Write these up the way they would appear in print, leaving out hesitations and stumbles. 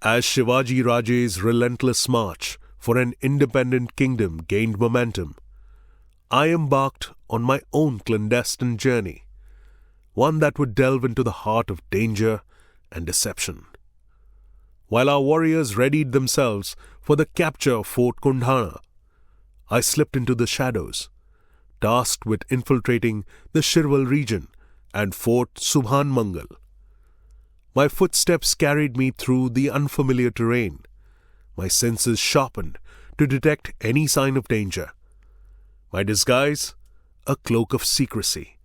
As Shivaji Raje's relentless march for an independent kingdom gained momentum, I embarked on my own clandestine journey, one that would delve into the heart of danger and deception. While our warriors readied themselves for the capture of Fort Kundhana, I slipped into the shadows, tasked with infiltrating the Shirwal region and Fort Subhanmangal. My footsteps carried me through the unfamiliar terrain, my senses sharpened to detect any sign of danger. My disguise, a cloak of secrecy,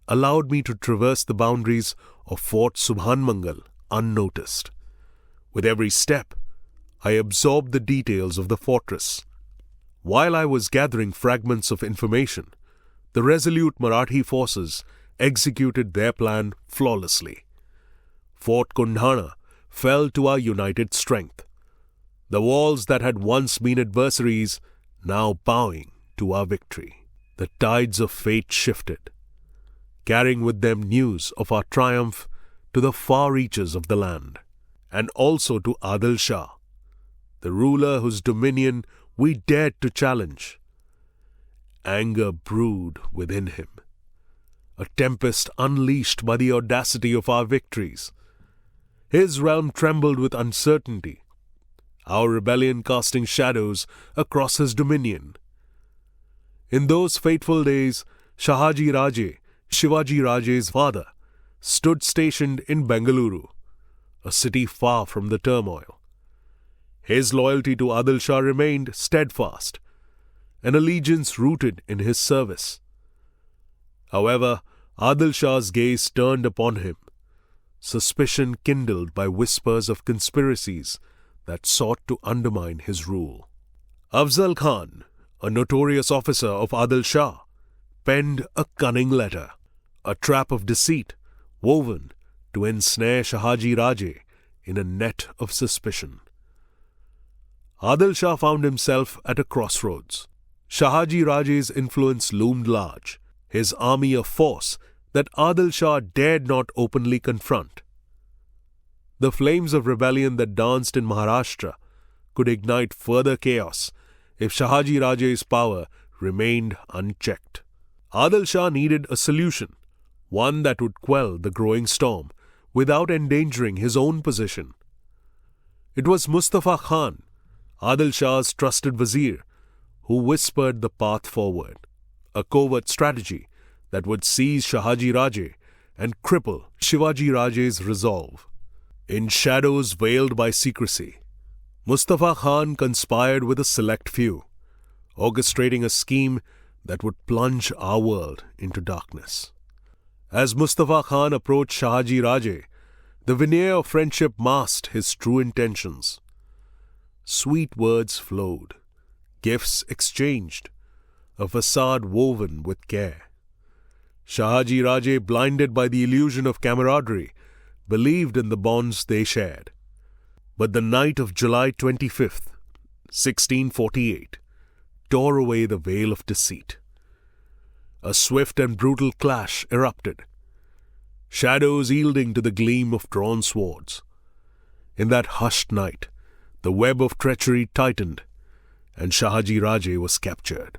allowed me to traverse the boundaries of Fort Subhanmangal unnoticed. With every step, I absorbed the details of the fortress. While I was gathering fragments of information, the resolute Marathi forces executed their plan flawlessly. Fort Kundhana fell to our united strength, the walls that had once been adversaries now bowing to our victory. The tides of fate shifted, carrying with them news of our triumph to the far reaches of the land, and also to Adil Shah, the ruler whose dominion we dared to challenge. Anger brewed within him, a tempest unleashed by the audacity of our victories. His realm trembled with uncertainty, our rebellion casting shadows across his dominion. In those fateful days, Shahaji Raje, Shivaji Raje's father, stood stationed in Bengaluru, a city far from the turmoil. His loyalty to Adil Shah remained steadfast, an allegiance rooted in his service. However, Adil Shah's gaze turned upon him, suspicion kindled by whispers of conspiracies that sought to undermine his rule. Afzal Khan, a notorious officer of Adil Shah, penned a cunning letter, a trap of deceit woven to ensnare Shahaji Raje in a net of suspicion. Adil Shah found himself at a crossroads. Shahaji Raje's influence loomed large, his army a force that Adil Shah dared not openly confront. The flames of rebellion that danced in Maharashtra could ignite further chaos if Shahaji Raje's power remained unchecked. Adil Shah needed a solution, one that would quell the growing storm without endangering his own position. It was Mustafa Khan, Adil Shah's trusted vizier, who whispered the path forward, a covert strategy that would seize Shahaji Raje and cripple Shivaji Raje's resolve. In shadows veiled by secrecy, Mustafa Khan conspired with a select few, orchestrating a scheme that would plunge our world into darkness. As Mustafa Khan approached Shahaji Raje, the veneer of friendship masked his true intentions. Sweet words flowed, gifts exchanged, a facade woven with care. Shahaji Raje, blinded by the illusion of camaraderie, believed in the bonds they shared. But the night of July 25th, 1648, tore away the veil of deceit. A swift and brutal clash erupted, shadows yielding to the gleam of drawn swords. In that hushed night, the web of treachery tightened, and Shahaji Raje was captured.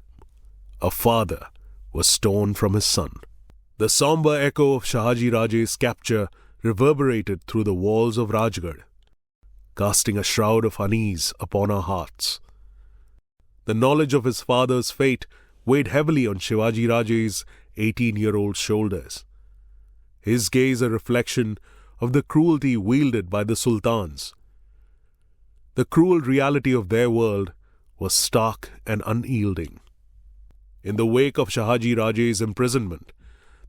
A father was torn from his son. The somber echo of Shahaji Raje's capture reverberated through the walls of Rajgarh, casting a shroud of unease upon our hearts. The knowledge of his father's fate weighed heavily on Shivaji Raje's 18-year-old shoulders, his gaze a reflection of the cruelty wielded by the sultans. The cruel reality of their world was stark and unyielding. In the wake of Shahaji Raje's imprisonment,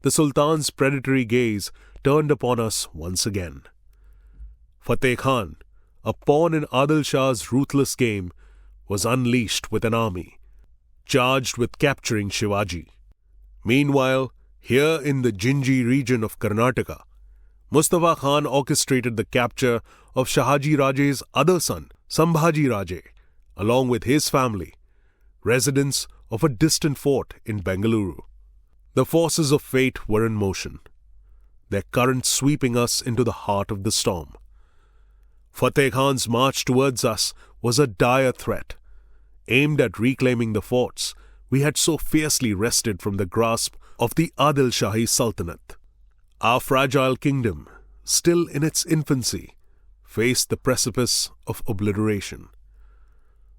the sultan's predatory gaze turned upon us once again. Fateh Khan, a pawn in Adil Shah's ruthless game, was unleashed with an army, charged with capturing Shivaji. Meanwhile, here in the Jinji region of Karnataka, Mustafa Khan orchestrated the capture of Shahaji Raje's other son, Sambhaji Raje, along with his family, residents of a distant fort in Bengaluru. The forces of fate were in motion, their current sweeping us into the heart of the storm. Fateh Khan's march towards us was a dire threat, aimed at reclaiming the forts we had so fiercely wrested from the grasp of the Adil Shahi Sultanate. Our fragile kingdom, still in its infancy, faced the precipice of obliteration.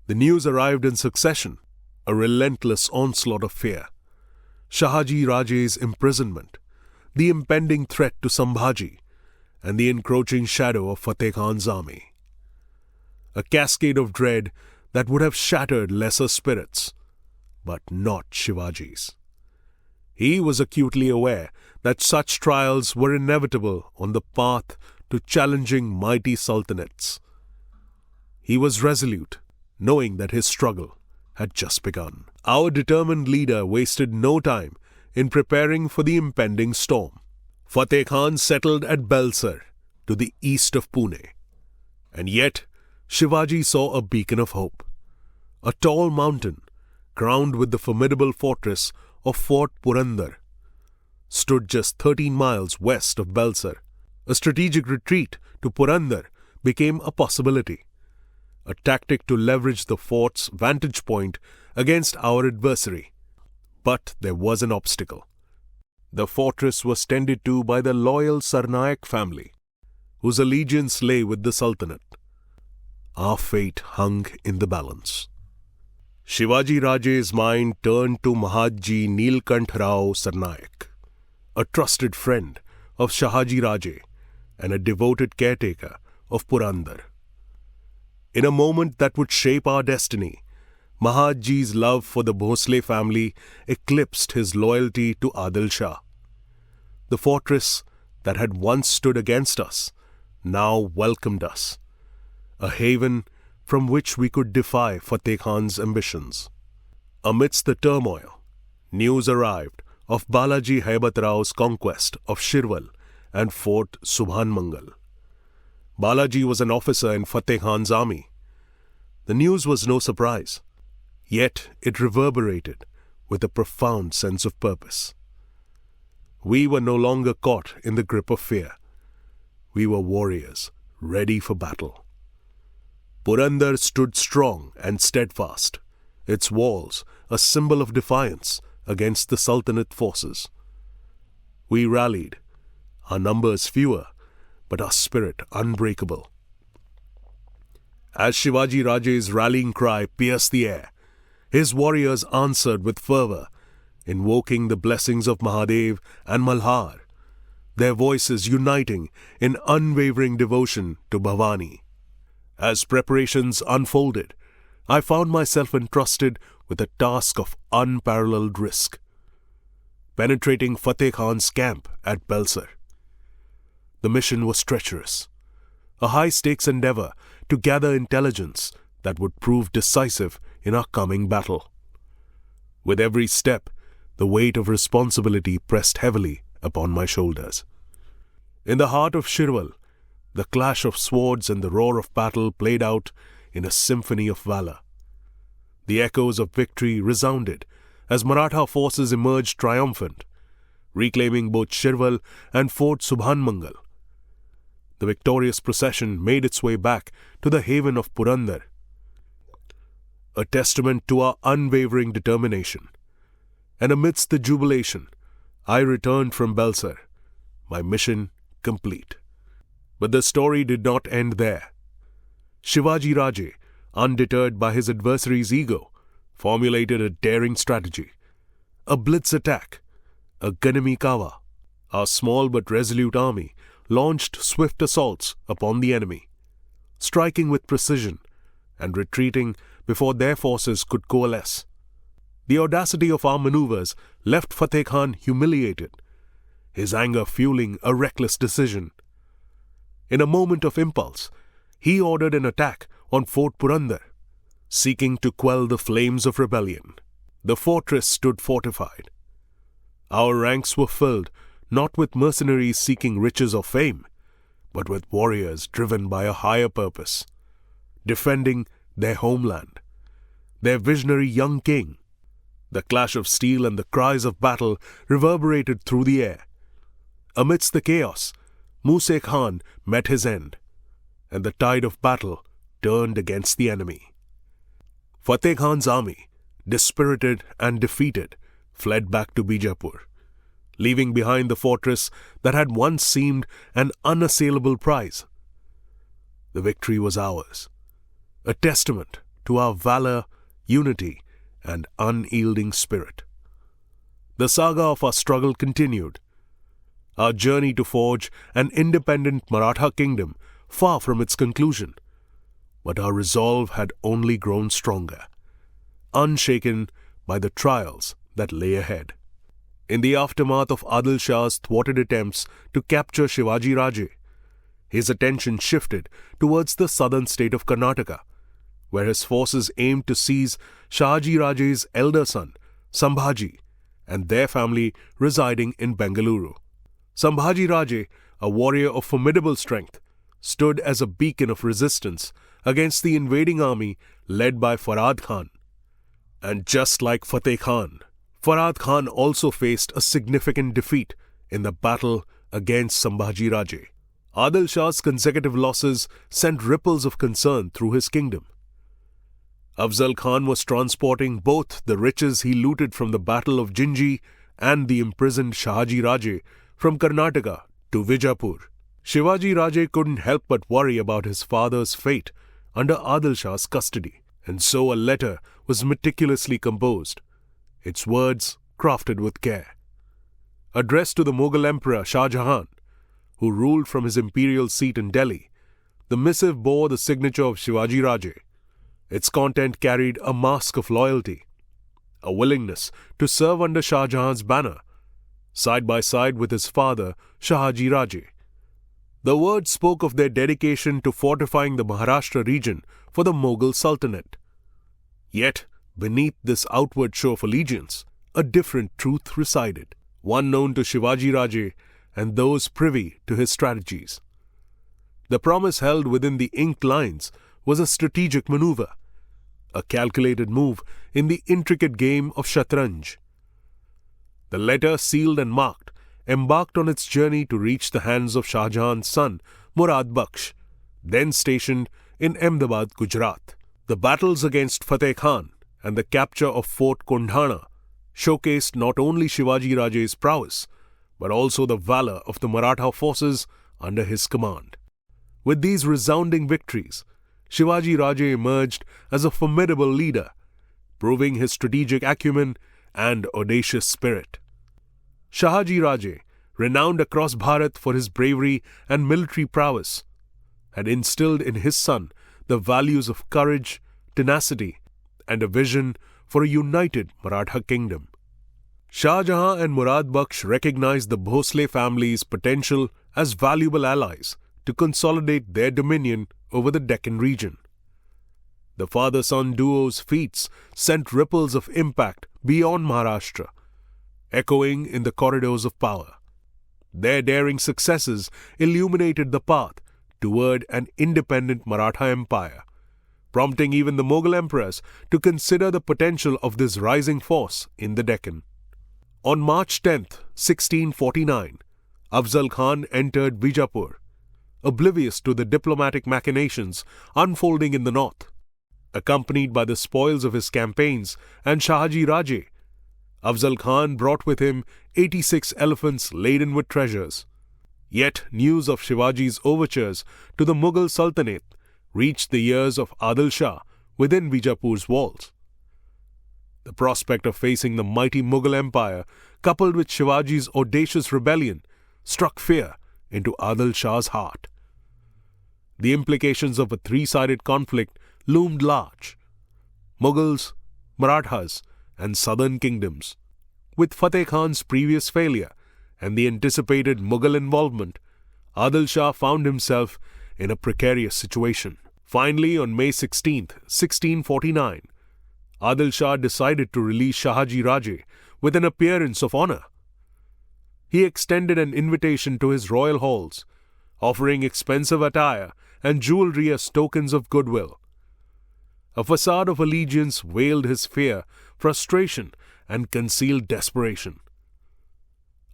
The news arrived in succession, a relentless onslaught of fear. Shahaji Raje's imprisonment, the impending threat to Sambhaji, and the encroaching shadow of Fateh Khan's army. A cascade of dread that would have shattered lesser spirits, but not Shivaji's. He was acutely aware that such trials were inevitable on the path to challenging mighty sultanates. He was resolute, knowing that his struggle had just begun. Our determined leader wasted no time in preparing for the impending storm. Fateh Khan settled at Belsar, to the east of Pune. And yet, Shivaji saw a beacon of hope. A tall mountain, crowned with the formidable fortress of Fort Purandar, stood just 13 miles west of Belsar. A strategic retreat to Purandar became a possibility, a tactic to leverage the fort's vantage point against our adversary. But there was an obstacle. The fortress was tended to by the loyal Nāyak family, whose allegiance lay with the Sultanate. Our fate hung in the balance. Shivaji Raje's mind turned to Mahadji Neelkanth Rao Sarnayak, a trusted friend of Shahaji Raje and a devoted caretaker of Purandar. In a moment that would shape our destiny, Mahadji's love for the Bhosle family eclipsed his loyalty to Adil Shah. The fortress that had once stood against us now welcomed us, a haven from which we could defy Fateh Khan's ambitions. Amidst the turmoil, news arrived of Balaji Haibat Rao's conquest of Shirwal and Fort Subhanmangal. Balaji was an officer in Fateh Khan's army. The news was no surprise, yet it reverberated with a profound sense of purpose. We were no longer caught in the grip of fear. We were warriors, ready for battle. Purandar stood strong and steadfast, its walls a symbol of defiance against the Sultanate forces. We rallied, our numbers fewer, but our spirit unbreakable. As Shivaji Raje's rallying cry pierced the air, his warriors answered with fervor, invoking the blessings of Mahadev and Malhar, their voices uniting in unwavering devotion to Bhavani. As preparations unfolded, I found myself entrusted with a task of unparalleled risk, penetrating Fateh Khan's camp at Belsar. The mission was treacherous, a high-stakes endeavor to gather intelligence that would prove decisive in our coming battle. With every step, the weight of responsibility pressed heavily upon my shoulders. In the heart of Shirwal, the clash of swords and the roar of battle played out in a symphony of valor. The echoes of victory resounded as Maratha forces emerged triumphant, reclaiming both Shirwal and Fort Subhanmangal. The victorious procession made its way back to the haven of Purandar, a testament to our unwavering determination. And amidst the jubilation, I returned from Belsar, my mission complete. But the story did not end there. Shivaji Raje, undeterred by his adversary's ego, formulated a daring strategy. A blitz attack, a Ganami Kawa. Our small but resolute army launched swift assaults upon the enemy, striking with precision and retreating before their forces could coalesce. The audacity of our maneuvers left Fateh Khan humiliated, his anger fueling a reckless decision. In a moment of impulse, he ordered an attack on Fort Purandar, seeking to quell the flames of rebellion. The fortress stood fortified. Our ranks were filled not with mercenaries seeking riches or fame, but with warriors driven by a higher purpose, defending their homeland, their visionary young king. The clash of steel and the cries of battle reverberated through the air. Amidst the chaos, Musa Khan met his end, and the tide of battle turned against the enemy. Fateh Khan's army, dispirited and defeated, fled back to Bijapur, leaving behind the fortress that had once seemed an unassailable prize. The victory was ours, a testament to our valor, unity, and unyielding spirit. The saga of our struggle continued, our journey to forge an independent Maratha kingdom far from its conclusion. But our resolve had only grown stronger, unshaken by the trials that lay ahead. In the aftermath of Adil Shah's thwarted attempts to capture Shivaji Raje, his attention shifted towards the southern state of Karnataka, where his forces aimed to seize Shahaji Raje's elder son, Sambhaji, and their family residing in Bengaluru. Sambhaji Raje, a warrior of formidable strength, stood as a beacon of resistance against the invading army led by Farhad Khan. And just like Fateh Khan, Farhad Khan also faced a significant defeat in the battle against Sambhaji Raje. Adil Shah's consecutive losses sent ripples of concern through his kingdom. Afzal Khan was transporting both the riches he looted from the Battle of Jinji and the imprisoned Shahaji Raje from Karnataka to Vijapur. Shivaji Raje couldn't help but worry about his father's fate under Adil Shah's custody, and so a letter was meticulously composed, its words crafted with care. Addressed to the Mughal Emperor Shah Jahan, who ruled from his imperial seat in Delhi, the missive bore the signature of Shivaji Raje. Its content carried a mask of loyalty, a willingness to serve under Shah Jahan's banner, side by side with his father Shahaji Raje. The words spoke of their dedication to fortifying the Maharashtra region for the Mughal Sultanate. Yet, beneath this outward show of allegiance, a different truth resided, one known to Shivaji Raje and those privy to his strategies. The promise held within the inked lines was a strategic maneuver, a calculated move in the intricate game of Shatranj. The letter, sealed and marked, embarked on its journey to reach the hands of Shah Jahan's son, Murad Bakhsh, then stationed in Ahmedabad, Gujarat. The battles against Fateh Khan and the capture of Fort Kondhana showcased not only Shivaji Raje's prowess, but also the valor of the Maratha forces under his command. With these resounding victories, Shivaji Raje emerged as a formidable leader, proving his strategic acumen and audacious spirit. Shahaji Raje, renowned across Bharat for his bravery and military prowess, had instilled in his son the values of courage, tenacity, and a vision for a united Maratha kingdom. Shah Jahan and Murad Bakhsh recognized the Bhosle family's potential as valuable allies to consolidate their dominion over the Deccan region. The father-son duo's feats sent ripples of impact beyond Maharashtra, echoing in the corridors of power. Their daring successes illuminated the path toward an independent Maratha empire, prompting even the Mughal emperors to consider the potential of this rising force in the Deccan. On March 10, 1649, Afzal Khan entered Bijapur, oblivious to the diplomatic machinations unfolding in the north. Accompanied by the spoils of his campaigns and Shahaji Raje, Afzal Khan brought with him 86 elephants laden with treasures. Yet news of Shivaji's overtures to the Mughal Sultanate reached the ears of Adil Shah within Bijapur's walls. The prospect of facing the mighty Mughal Empire, coupled with Shivaji's audacious rebellion, struck fear into Adil Shah's heart. The implications of a three-sided conflict loomed large: Mughals, Marathas, and southern kingdoms. With Fateh Khan's previous failure and the anticipated Mughal involvement, Adil Shah found himself in a precarious situation. Finally, on May 16, 1649, Adil Shah decided to release Shahaji Raje with an appearance of honor. He extended an invitation to his royal halls, offering expensive attire and jewelry as tokens of goodwill. A facade of allegiance veiled his fear, frustration, and concealed desperation.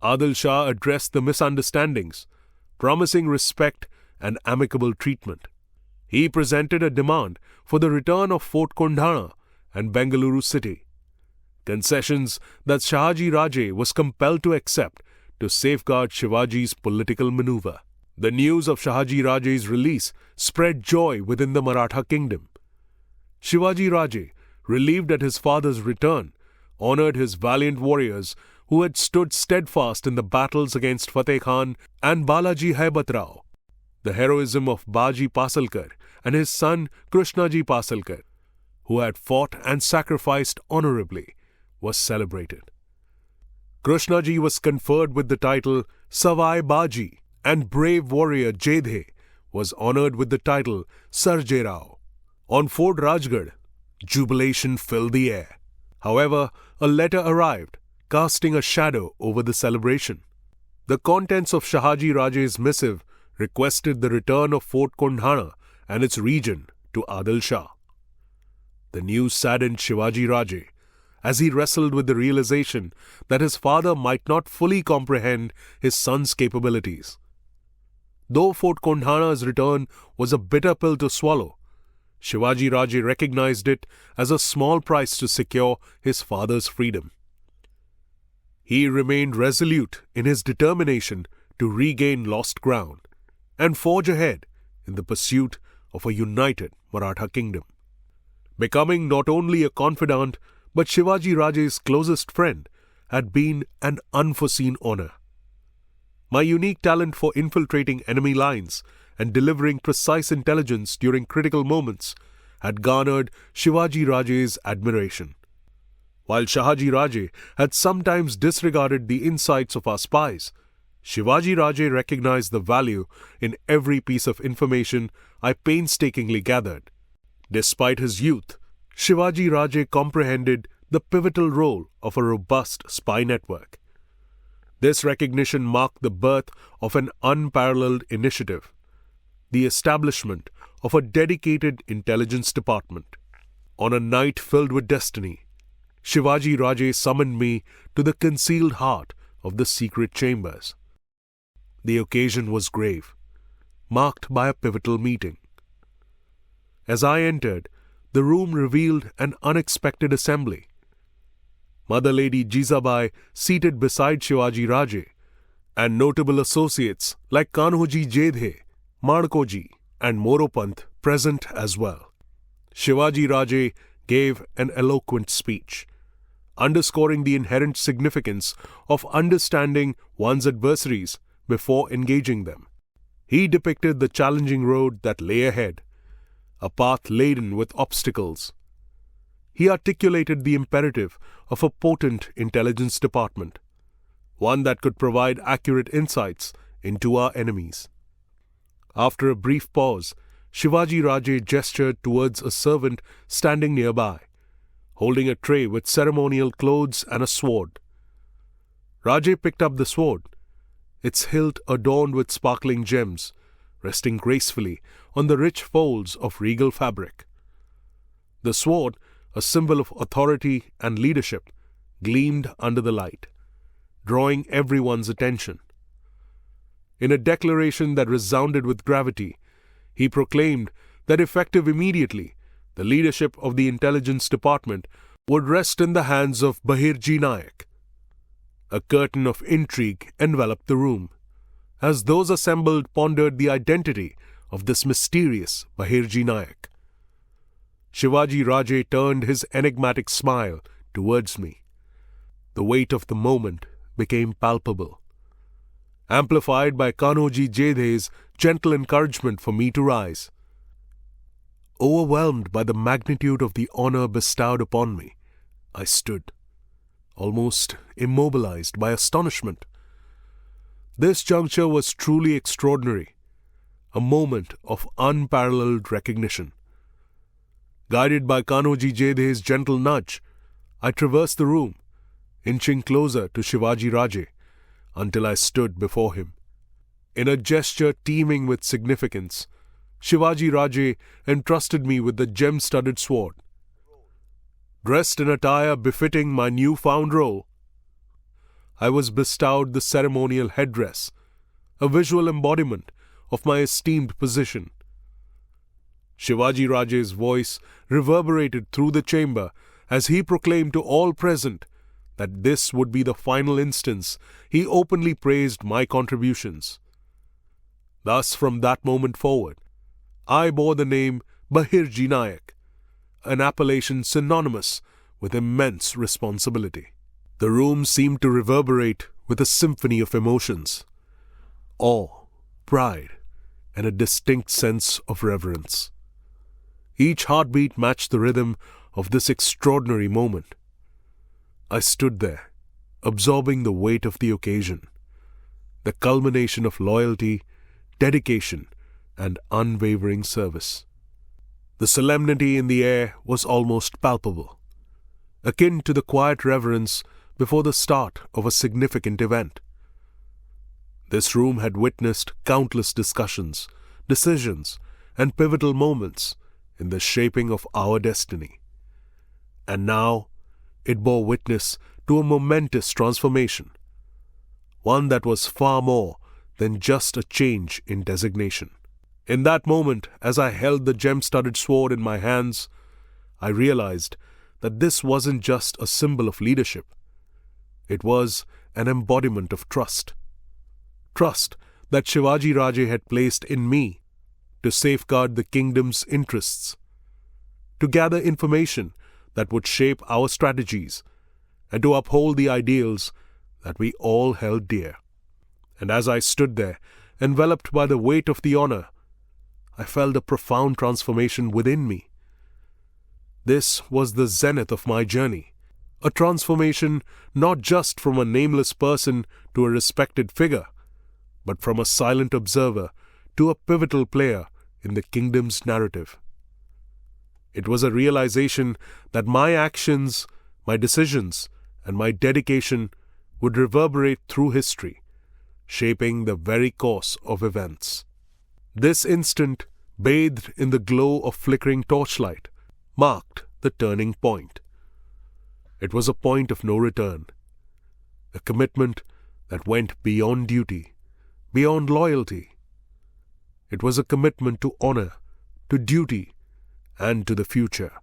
Adil Shah addressed the misunderstandings, promising respect and amicable treatment. He presented a demand for the return of Fort Kondhana and Bengaluru city, concessions that Shahaji Raje was compelled to accept to safeguard Shivaji's political maneuver. The news of Shahaji Raje's release spread joy within the Maratha kingdom. Shivaji Raje, relieved at his father's return, honoured his valiant warriors who had stood steadfast in the battles against Fateh Khan and Balaji Haibat Rao. The heroism of Baji Pasalkar and his son Krishnaji Pasalkar, who had fought and sacrificed honourably, was celebrated. Krishnaji was conferred with the title Savai Baji, and brave warrior Jedhe was honoured with the title Sarje Rao. On Fort Rajgarh, jubilation filled the air. However, a letter arrived, casting a shadow over the celebration. The contents of Shahaji Raje's missive requested the return of Fort Kondhana and its region to Adil Shah. The news saddened Shivaji Raje as he wrestled with the realization that his father might not fully comprehend his son's capabilities. Though Fort Kondhana's return was a bitter pill to swallow, Shivaji Raje recognized it as a small price to secure his father's freedom. He remained resolute in his determination to regain lost ground and forge ahead in the pursuit of a united Maratha kingdom. Becoming not only a confidant but Shivaji Raje's closest friend had been an unforeseen honor. My unique talent for infiltrating enemy lines and delivering precise intelligence during critical moments had garnered Shivaji Raje's admiration. While Shahaji Raje had sometimes disregarded the insights of our spies, Shivaji Raje recognized the value in every piece of information I painstakingly gathered. Despite his youth, Shivaji Raje comprehended the pivotal role of a robust spy network. This recognition marked the birth of an unparalleled initiative, the establishment of a dedicated intelligence department. On a night filled with destiny, Shivaji Raje summoned me to the concealed heart of the secret chambers. The occasion was grave, marked by a pivotal meeting. As I entered, the room revealed an unexpected assembly. Mother Lady Jizabai seated beside Shivaji Raje, and notable associates like Kanhoji Jedhe, Madkoji, and Moropant present as well. Shivaji Raje gave an eloquent speech, underscoring the inherent significance of understanding one's adversaries before engaging them. He depicted the challenging road that lay ahead, a path laden with obstacles. He articulated the imperative of a potent intelligence department, one that could provide accurate insights into our enemies. After a brief pause, Shivaji Raje gestured towards a servant standing nearby, holding a tray with ceremonial clothes and a sword. Raje picked up the sword, its hilt adorned with sparkling gems, resting gracefully on the rich folds of regal fabric. The sword, a symbol of authority and leadership, gleamed under the light, drawing everyone's attention. In a declaration that resounded with gravity, he proclaimed that effective immediately, the leadership of the intelligence department would rest in the hands of Bahirji Naik. A curtain of intrigue enveloped the room, as those assembled pondered the identity of this mysterious Bahirji Naik. Shivaji Raje turned his enigmatic smile towards me. The weight of the moment became palpable, amplified by Kanhoji Jedhe's gentle encouragement for me to rise. Overwhelmed by the magnitude of the honor bestowed upon me, I stood, almost immobilized by astonishment. This juncture was truly extraordinary, a moment of unparalleled recognition. Guided by Kanhoji Jedhe's gentle nudge, I traversed the room, inching closer to Shivaji Raje until I stood before him. In a gesture teeming with significance, Shivaji Raje entrusted me with the gem-studded sword. Dressed in attire befitting my newfound role, I was bestowed the ceremonial headdress, a visual embodiment of my esteemed position. Shivaji Raje's voice reverberated through the chamber as he proclaimed to all present that this would be the final instance. He openly praised my contributions. Thus, from that moment forward, I bore the name Bahirji Naik, an appellation synonymous with immense responsibility. The room seemed to reverberate with a symphony of emotions: awe, pride, and a distinct sense of reverence. Each heartbeat matched the rhythm of this extraordinary moment. I stood there, absorbing the weight of the occasion, the culmination of loyalty, dedication, and unwavering service. The solemnity in the air was almost palpable, akin to the quiet reverence before the start of a significant event. This room had witnessed countless discussions, decisions, and pivotal moments in the shaping of our destiny. And now it bore witness to a momentous transformation, one that was far more than just a change in designation. In that moment, as I held the gem-studded sword in my hands, I realized that this wasn't just a symbol of leadership. It was an embodiment of trust. Trust that Shivaji Raje had placed in me to safeguard the kingdom's interests, to gather information that would shape our strategies, and to uphold the ideals that we all held dear. And as I stood there, enveloped by the weight of the honor, I felt a profound transformation within me. This was the zenith of my journey, a transformation not just from a nameless person to a respected figure, but from a silent observer to a pivotal player in the kingdom's narrative. It was a realization that my actions, my decisions, and my dedication would reverberate through history, shaping the very course of events. This instant, bathed in the glow of flickering torchlight, marked the turning point. It was a point of no return, a commitment that went beyond duty, beyond loyalty. It was a commitment to honor, to duty, and to the future.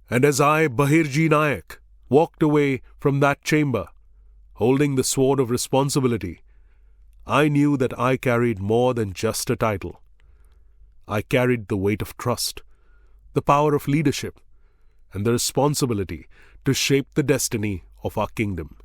And as I, Bahirji Naik, walked away from that chamber, holding the sword of responsibility, I knew that I carried more than just a title. I carried the weight of trust, the power of leadership, and the responsibility to shape the destiny of our kingdom.